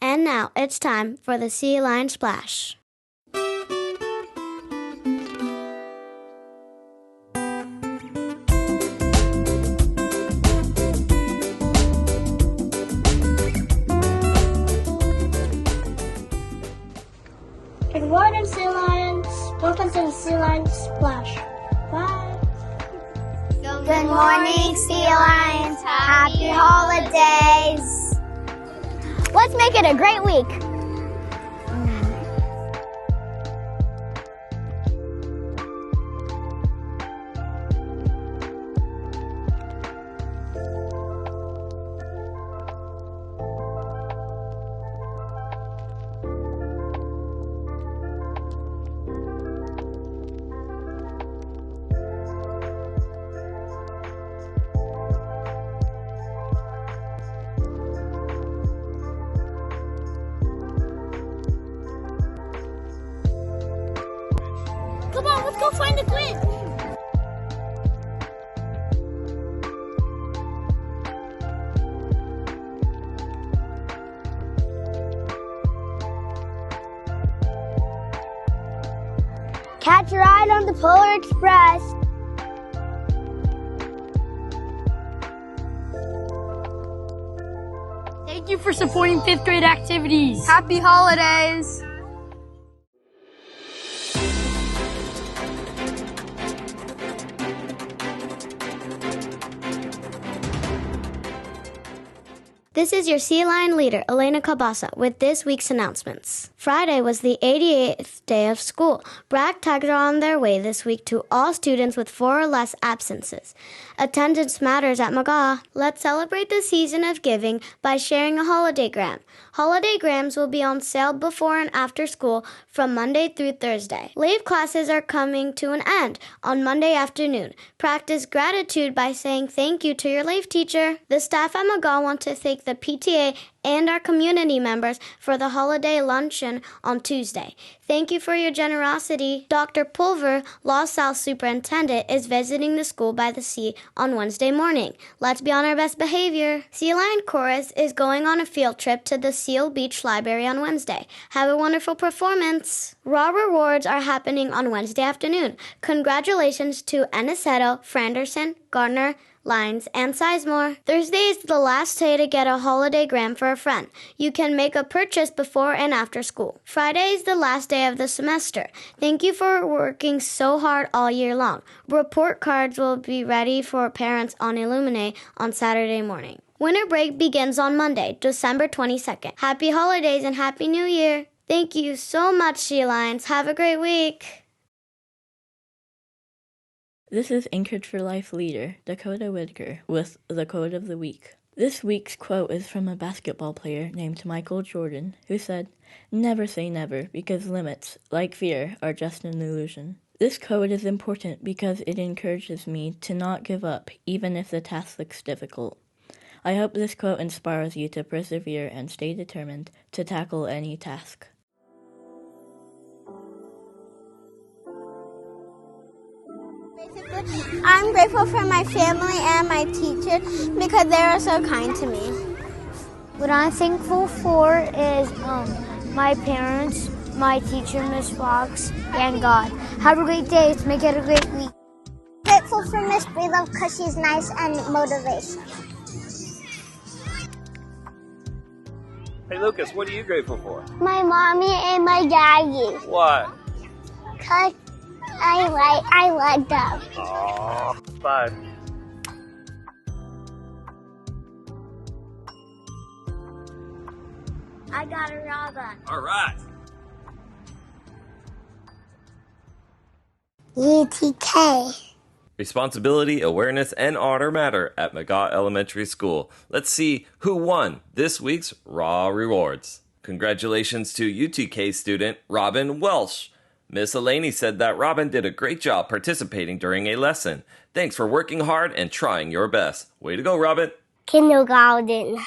And now it's time for the Sea Lion Splash. Good morning, Sea Lions. Welcome to the Sea Lion Splash. Bye. Good morning, Sea Lions. Happy holidays. Let's make it a great week. Come on, let's go find the Grinch. Catch a ride on the Polar Express. Thank you for supporting 5th grade activities. Happy holidays. This is your Sea Lion leader, Elena Cabasa, with this week's announcements. Friday was the 88th day of school. Bragg tags are on their way this week to all students with 4 or less absences. Attendance matters at McGaw. Let's celebrate the season of giving by sharing a holiday gram. Holiday grams will be on sale before and after school from Monday through Thursday. Leave classes are coming to an end on Monday afternoon. Practice gratitude by saying thank you to your Leave teacher. The staff at McGaw want to thank the PTA and our community members for the holiday luncheon on Tuesday. Thank you for your generosity. Dr. Pulver, LaSalle Superintendent, is visiting the school by the sea on Wednesday morning. Let's be on our best behavior. Sea Lion Chorus is going on a field trip to the Seal Beach Library on Wednesday. Have a wonderful performance. Raw rewards are happening on Wednesday afternoon. Congratulations to Aniceto, Franderson, Gardner, Lines, and Sizemore. Thursday is the last day to get a holiday gram for a friend. You can make a purchase before and after school. Friday is the last day of the semester. Thank you for working so hard all year long. Report cards will be ready for parents on Illuminate on Saturday morning. Winter break begins on Monday, December 22nd. Happy holidays and Happy New Year. Thank you so much, Sea Lions. Have a great week. This is Anchored for Life leader, Dakota Whitaker, with the quote of the week. This week's quote is from a basketball player named Michael Jordan, who said, "Never say never, because limits, like fear, are just an illusion." This quote is important because it encourages me to not give up, even if the task looks difficult. I hope this quote inspires you to persevere and stay determined to tackle any task. I'm grateful for my family and my teacher because they are so kind to me. What I'm thankful for is my parents, my teacher, Miss Fox, and God. Have a great day. Let's make it a great week. Grateful for Miss Breedlove because she's nice and motivational. Hey Lucas, what are you grateful for? My mommy and my daddy. Why? Because I like them. Aww. Bye. I got a robot. All right. UTK. Responsibility, awareness, and honor matter at McGaw Elementary School. Let's see who won this week's Raw Rewards. Congratulations to UTK student Robin Welsh. Miss Elaney said that Robin did a great job participating during a lesson. Thanks for working hard and trying your best. Way to go, Robin. Kindergarten.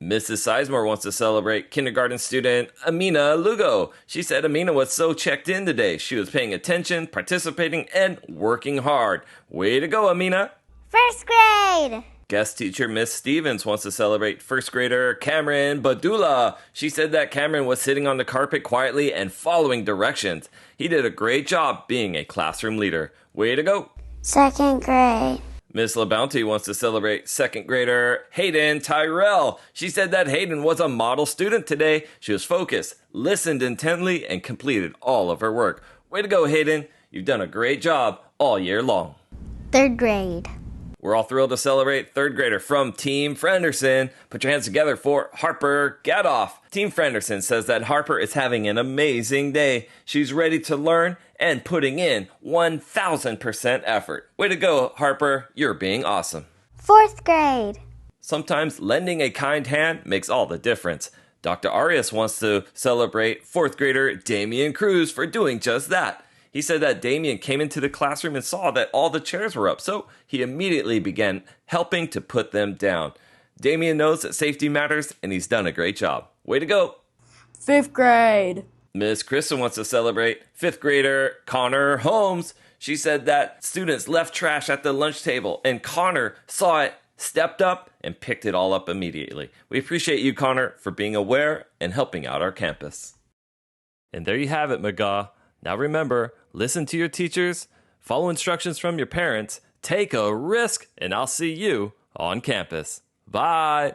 Mrs. Sizemore wants to celebrate kindergarten student Amina Lugo. She said Amina was so checked in today. She was paying attention, participating, and working hard. Way to go, Amina. First grade. Guest teacher Miss Stevens wants to celebrate first grader Cameron Badula. She said that Cameron was sitting on the carpet quietly and following directions. He did a great job being a classroom leader. Way to go. Second grade. Miss LaBounty wants to celebrate second grader Hayden Tyrell. She said that Hayden was a model student today. She was focused, listened intently, and completed all of her work. Way to go, Hayden. You've done a great job all year long. Third grade. We're all thrilled to celebrate third grader from Team Frenderson. Put your hands together for Harper Gadoff. Team Frenderson says that Harper is having an amazing day. She's ready to learn and putting in 1,000% effort. Way to go, Harper. You're being awesome. Fourth grade. Sometimes lending a kind hand makes all the difference. Dr. Arias wants to celebrate fourth grader Damian Cruz for doing just that. He said that Damien came into the classroom and saw that all the chairs were up, so he immediately began helping to put them down. Damien knows that safety matters, and he's done a great job. Way to go! Fifth grade. Miss Kristen wants to celebrate fifth grader Connor Holmes. She said that students left trash at the lunch table, and Connor saw it, stepped up, and picked it all up immediately. We appreciate you, Connor, for being aware and helping out our campus. And there you have it, McGaw. Now remember, listen to your teachers, follow instructions from your parents, take a risk, and I'll see you on campus. Bye!